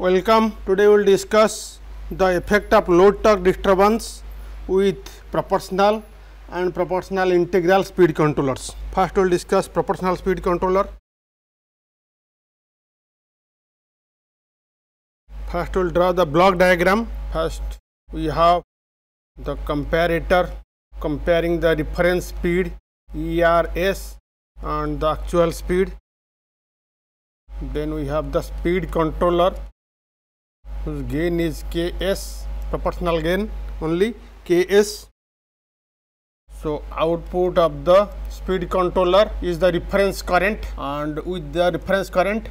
Welcome. Today we will discuss the effect of load torque disturbance with proportional and proportional integral speed controllers. First we will discuss proportional speed controller. First we will draw the block diagram. First we have the comparator comparing the reference speed ERS and the actual speed. Then we have the speed controller whose gain is Ks, proportional gain only Ks. So output of the speed controller is the reference current, and with the reference current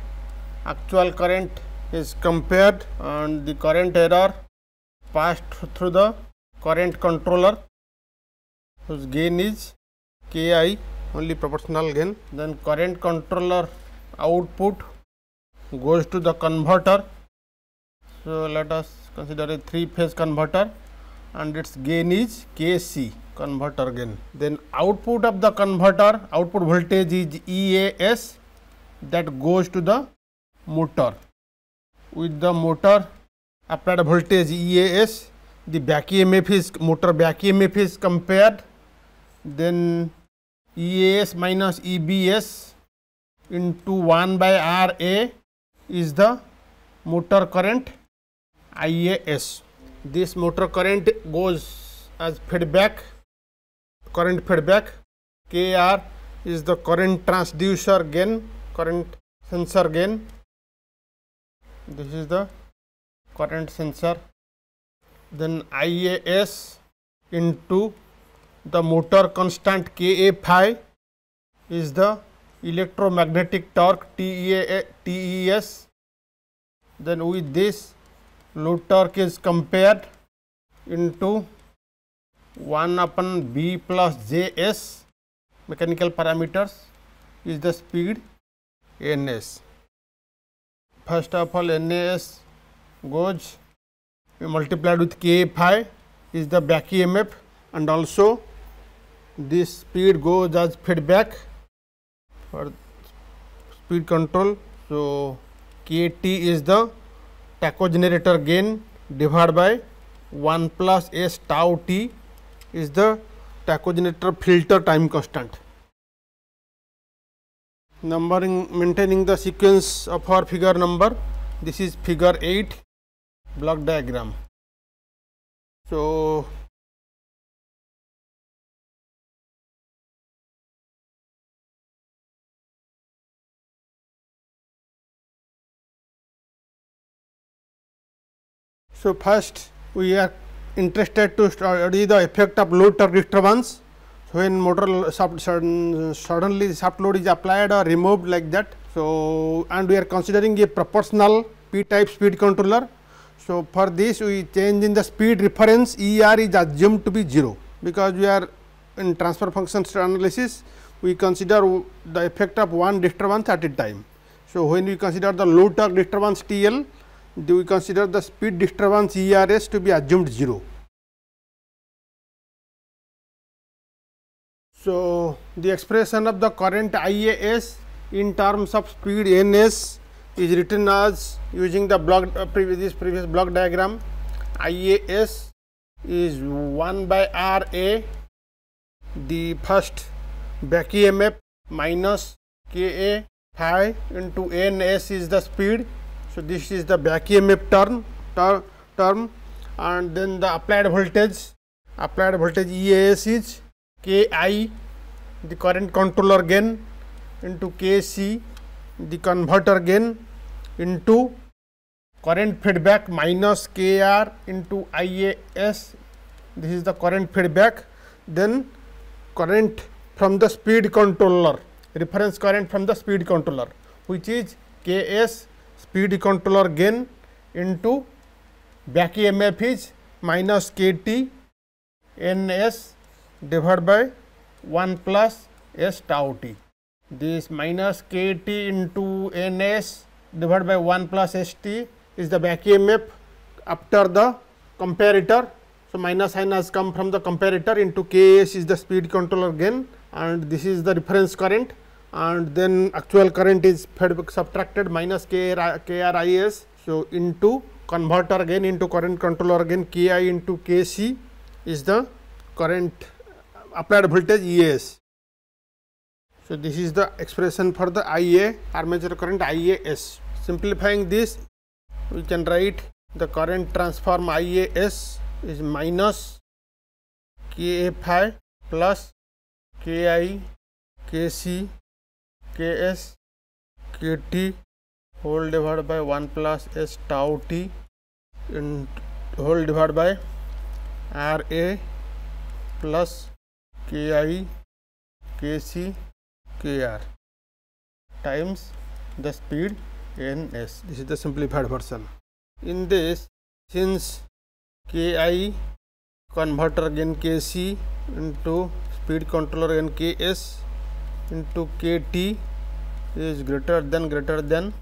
actual current is compared and the current error passed through the current controller whose gain is Ki, only proportional gain. Then current controller output goes to the converter. So let us consider a 3-phase converter and its gain is Kc, converter gain. Then output of the converter, output voltage is EAS, that goes to the motor. With the motor applied voltage EAS, the back EMF is motor back EMF is compared. Then EAS minus EBS into 1 by RA is the motor current IAS. This motor current goes as feedback, current feedback. Kr is the current transducer gain, current sensor gain. This is the current sensor. Then IAS into the motor constant Ka phi is the electromagnetic torque TES. Then with this load torque is compared into 1 upon B plus Js, mechanical parameters, is the speed Ns. First of all, Nas goes multiplied with K phi is the back EMF, and also this speed goes as feedback for speed control. So Kt is the tachogenerator gain divided by 1 plus S tau t is the tachogenerator filter time constant. Numbering, maintaining the sequence of our figure number. This is figure 8 block diagram. So first we are interested to study the effect of load torque disturbance when motor suddenly shaft load is applied or removed like that. So and we are considering a proportional P type speed controller. So for this we change in the speed reference ER is assumed to be 0, because we are in transfer functions analysis we consider the effect of one disturbance at a time. So when we consider the load torque disturbance TL, we consider the speed disturbance ERS to be assumed 0. So the expression of the current IAS in terms of speed Ns is written as using the block previous block diagram. IAS is 1 by RA, the first back EMF, minus Ka phi into Ns is the speed. So this is the back EMF term, and then the applied voltage EAS is Ki, the current controller gain, into Kc, the converter gain, into current feedback minus Kr into IAS. This is the current feedback. Then current from the speed controller, reference current from the speed controller, which is Ks, speed controller gain, into back EMF is minus Kt Ns divided by 1 plus S tau t. This minus Kt into Ns divided by 1 plus St is the back EMF after the comparator. So minus sign has come from the comparator, into Ks is the speed controller gain, and this is the reference current, and then actual current is subtracted minus Kris. So into converter gain into current controller gain, Ki into Kc is the current applied voltage EAS. So this is the expression for the IA, armature current IAS. Simplifying this, we can write the current transform IAS is minus Ka phi plus Ki, Kc, Ks, Kt whole divided by 1 plus S tau t in whole divided by Ra plus Ki, Kc, Kr times the speed Ns. This is the simplified version. In this, since Ki converter gain Kc into speed controller gain Ks into Kt is greater than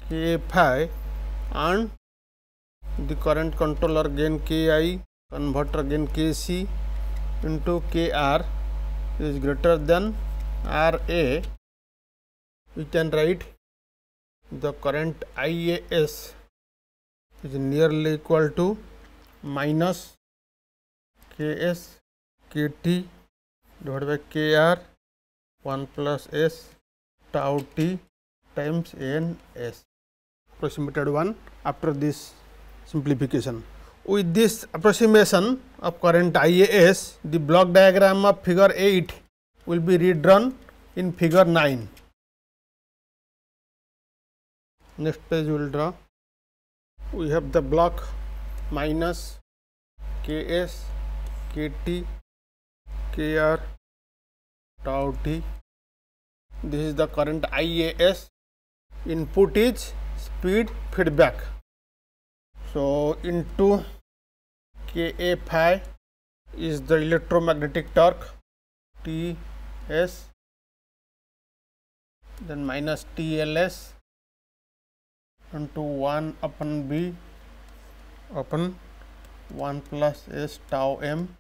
Ka phi, and the current controller gain Ki converter gain Kc into Kr is greater than Ra, we can write the current IAS is nearly equal to minus Ks Kt divided by Kr 1 plus S tau t times Ns. Approximated one after this simplification. With this approximation of current IAS, the block diagram of figure 8 will be redrawn in figure 9. Next page we will draw. We have the block minus Ks, Kt, Kr, tau t. This is the current IAS. Input is speed feedback. So into Ka phi is the electromagnetic torque Ts, then minus TLS into 1 upon B upon 1 plus S tau m.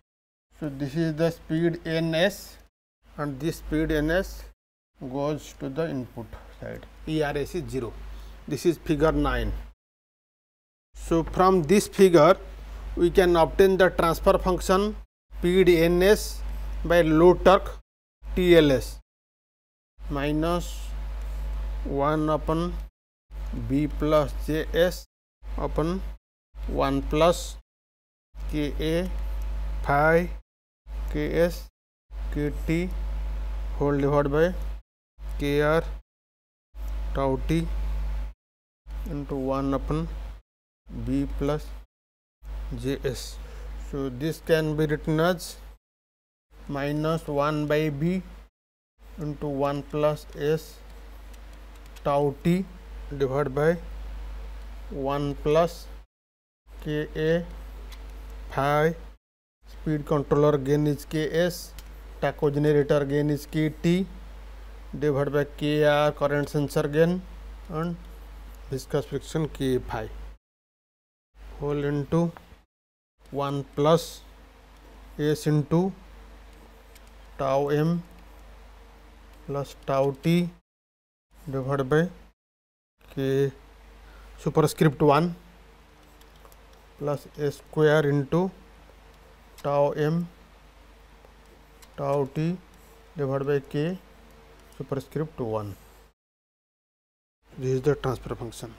So this is the speed Ns, and this speed Ns goes to the input side. ERS is 0. This is figure 9. So from this figure we can obtain the transfer function speed Ns by load torque TLS minus 1 upon B plus Js upon 1 plus Ka phi Ks Kt whole divided by Kr tau t into 1 upon B plus Js. So this can be written as minus 1 by B into 1 plus S tau t divided by 1 plus Ka phi, speed controller gain is Ks, tacho generator gain is Kt divided by Kr, current sensor gain, and viscous friction K phi whole into 1 plus S into tau m plus tau t divided by K superscript 1 plus S square into tau m tau t divided by K superscript 1. This is the transfer function,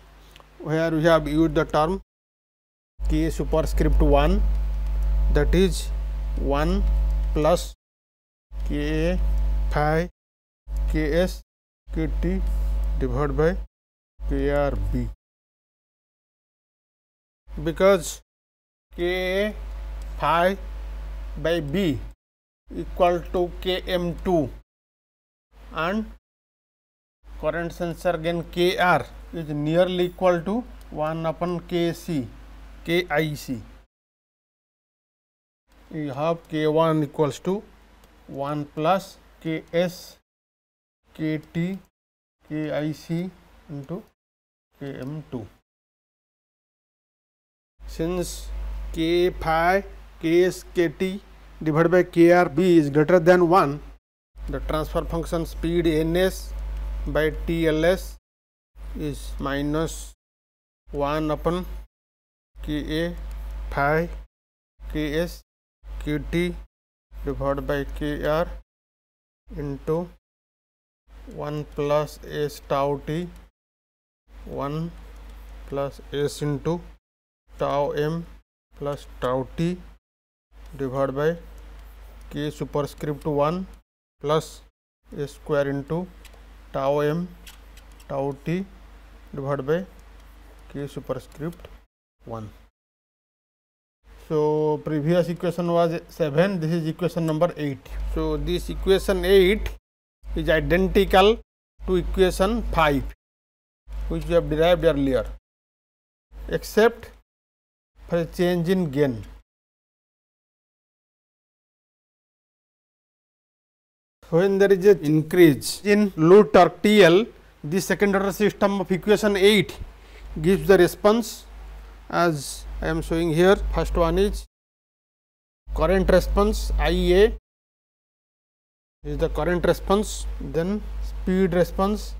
where we have used the term K superscript 1, that is 1 plus Ka phi Ks Kt divided by Krb, because Ka phi by B equal to Km2 and current sensor gain Kr is nearly equal to 1 upon Kc Kic. We have K1 equals to 1 plus Ks Kt Kic into Km2. Since K phi Ks Kt divided by Krb is greater than 1, the transfer function speed Ns by TLS is minus 1 upon Ka phi Ks Kt divided by Kr into 1 plus S tau t 1 plus S into tau m plus tau t divided by K superscript 1 plus S square into tau m tau t divided by K superscript 1. So previous equation was 7, this is equation number 8. So this equation 8 is identical to equation 5 which we have derived earlier, except for a change in gain. When there is an increase in load torque TL, this second order system of equation 8 gives the response as I am showing here. First one is current response IA is the current response, then speed response,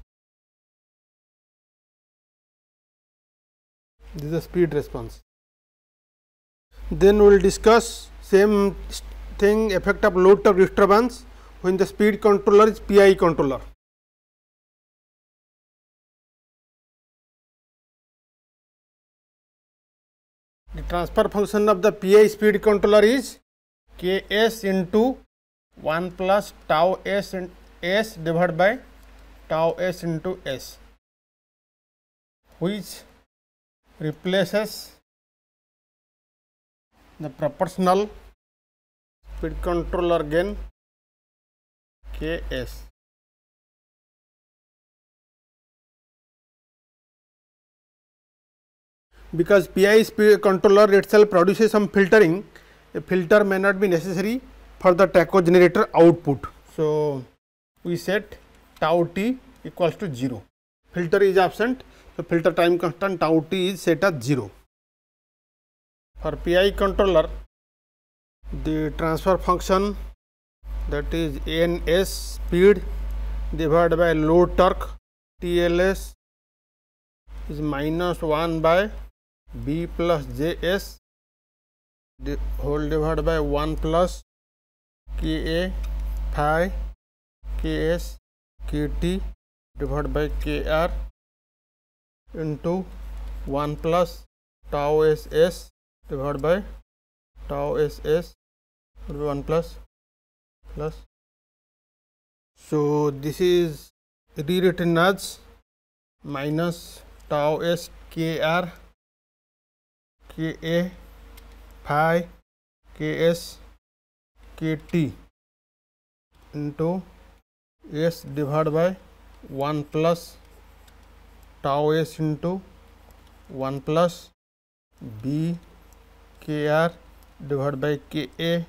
this is the speed response. Then we will discuss same thing, effect of load torque disturbance when the speed controller is PI controller. The transfer function of the PI speed controller is Ks into 1 plus tau s divided by tau s into s, which replaces the proportional speed controller gain Ks. Because PI speed controller itself produces some filtering, a filter may not be necessary for the tacho generator output. So we set tau t equals to 0. Filter is absent, so filter time constant tau t is set as 0. For PI controller, the transfer function, that is Ns speed divided by load torque TLS is minus 1 by B plus Js whole divided by 1 plus Ka phi Ks Kt divided by Kr into 1 plus tau ss divided by tau ss 1 plus. So this is rewritten as minus tau s Kr Ka phi Ks Kt into s divided by 1 plus tau s into 1 plus B Kr divided by Ka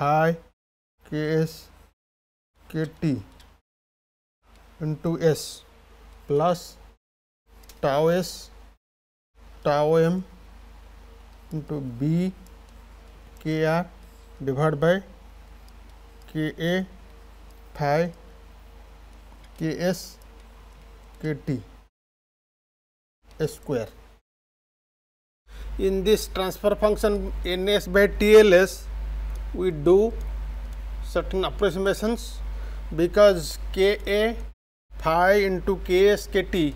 phi Ks Kt into s plus tau s tau m into B Kr divided by Ka phi Ks Kt s square. In this transfer function Ns by TLS, we do certain approximations because Ka phi into Ks Kt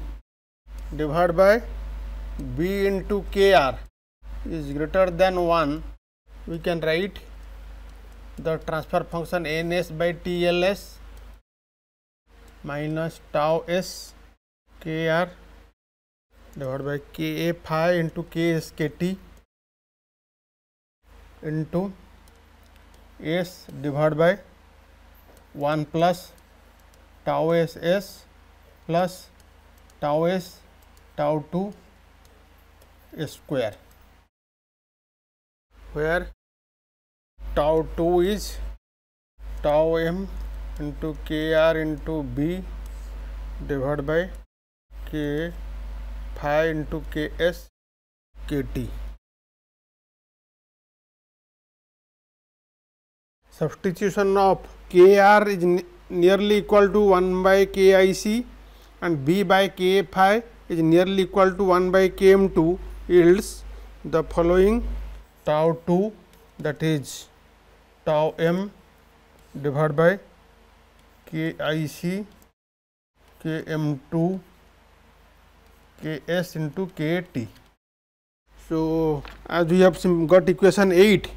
divided by B into Kr is greater than 1, we can write the transfer function Ns by TLS minus tau s Kr divided by Ka phi into Ks Kt into s divided by 1 plus tau s plus tau s tau 2 square, where tau 2 is tau m into Kr into B divided by K phi into Ks Kt. Substitution of Kr is nearly equal to 1 by Kic and B by K phi is nearly equal to 1 by km2 yields the following: tau 2, that is tau m divided by KIC km2 Ks into Kt. So, as we have got equation 8,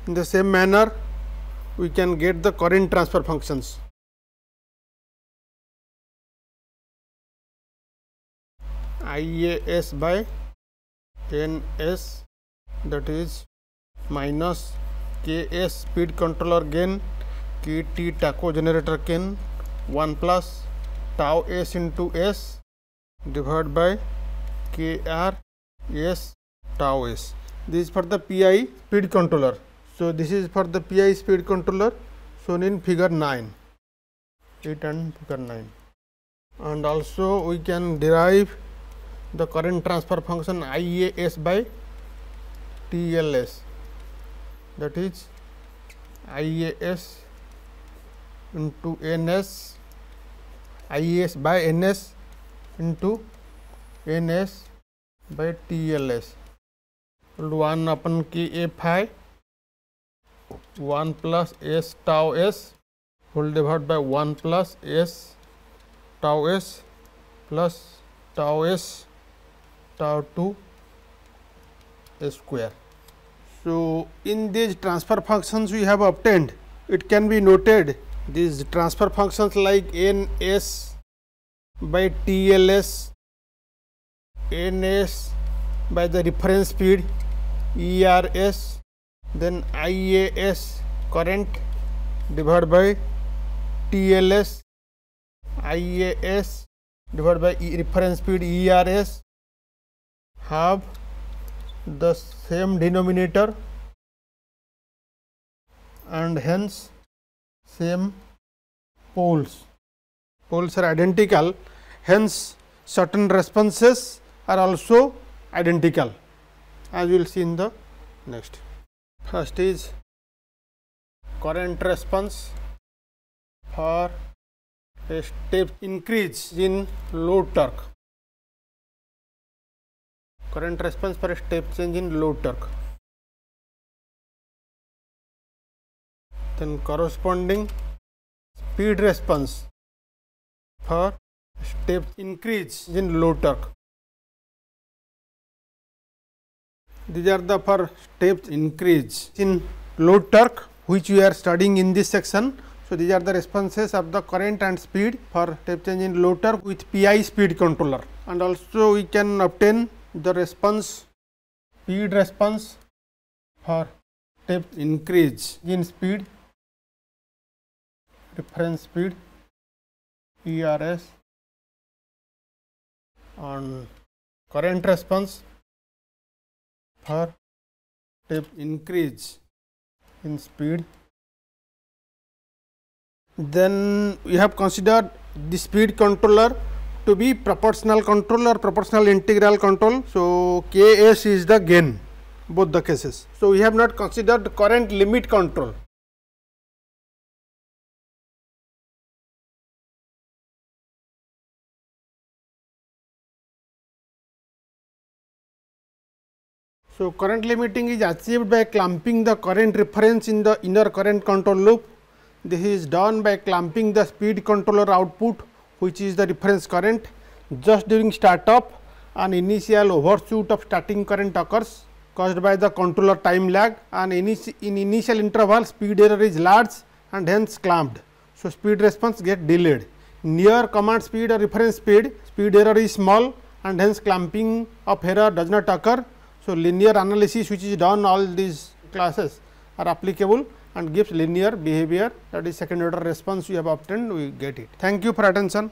in the same manner we can get the current transfer functions. IAS by NS, that is minus Ks speed controller gain, Kt tacho generator gain, 1 plus tau s into s divided by Kr s tau s. This is for the PI speed controller. So, this is for the PI speed controller shown in figure 9, 8 and figure 9. And also we can derive the current transfer function IAS by TLS, that is IAS into NS, IAS by NS into NS by TLS, 1 upon Ka phi 1 plus S tau s whole divided by 1 plus S tau s plus tau s tau 2 square. So, in these transfer functions we have obtained, it can be noted these transfer functions like NS by TLS, NS by the reference speed ERS, then IAS current divided by TLS, IAS divided by reference speed ERS have the same denominator and hence same poles. Poles are identical, hence certain responses are also identical, as we will see in the next. First is current response for a step increase in load torque. Current response for a step change in load torque. Then corresponding speed response for step increase in load torque. These are the for step increase in load torque which we are studying in this section. So, these are the responses of the current and speed for step change in load torque with PI speed controller, and also we can obtain the response, speed response for step increase in speed, reference speed ERS, and current response for step increase in speed. Then we have considered the speed controller to be proportional control or proportional integral control. So, Ks is the gain, both the cases. So, we have not considered current limit control. So, current limiting is achieved by clamping the current reference in the inner current control loop. This is done by clamping the speed controller output, which is the reference current. Just during startup, an initial overshoot of starting current occurs caused by the controller time lag, and in initial interval speed error is large and hence clamped. So, speed response get delayed. Near command speed or reference speed, speed error is small and hence clamping of error does not occur. So, linear analysis which is done all these classes are applicable and gives linear behavior, that is second order response we have obtained, we get it. Thank you for attention.